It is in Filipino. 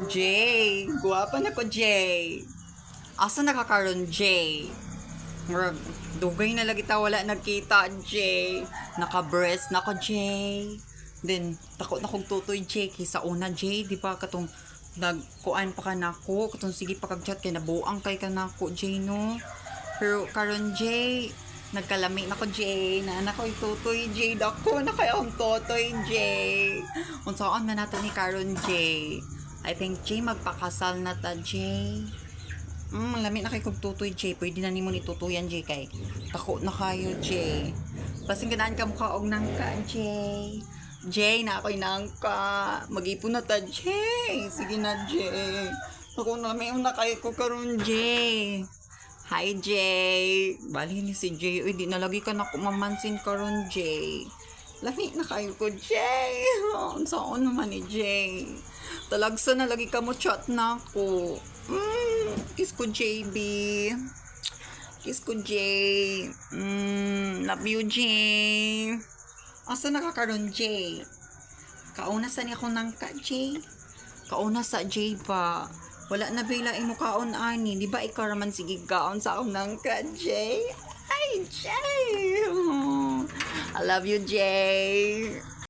Jay, guwapa na ko, Jay. Asa nakakaroon, Jay? Murag, dugay na lagi ta wala nagkita, Jay. Naka-breast na ko, Jay. Then, takot na kong tutoy, Jay. Kaysa una, Jay, di ba, katong nagkuan pa ka na ko. Katong sige pa kag-chat, kay nabuang kay ka na ko, Jay, no? Pero, karon, Jay, nagkalami na ko, Jay. Na anak ko itutoy, Jay. Dako na kayo ang tutoy, Jay. Unsaan man nato ni karon, Jay. I think, Jay, magpakasal na ta, Jay. Lami na kay kog tutoy, Jay. Pwede na nimo ni tutuyan, Jay, kay tako na kayo, Jay. Pasing ganaan ka mukha og nangka, Jay. Jay, na ako'y nangka. Mag-ipon na ta, Jay. Sige na, Jay. Ako na, may una kayo ko karon, Jay. Hi, Jay. Bali ni si Jay. Uy, di na lagi ka na kumamansin karon, Jay. Lami na kayo ko, Jay. Saan naman ni Jay? Talagsa na lagi ka mo chat na ako. Kiss ko, JB. Kiss ko, Jay. Love you, Jay. Asa nakakaroon, Jay? Kauna sa niya ko nang ka, Jay? Kauna sa Jay pa. Wala na bila imo kaon ani. Di ba ikaw raman sige kaon sa akong nang ka, Jay? Ay, Jay. I love you, Jay.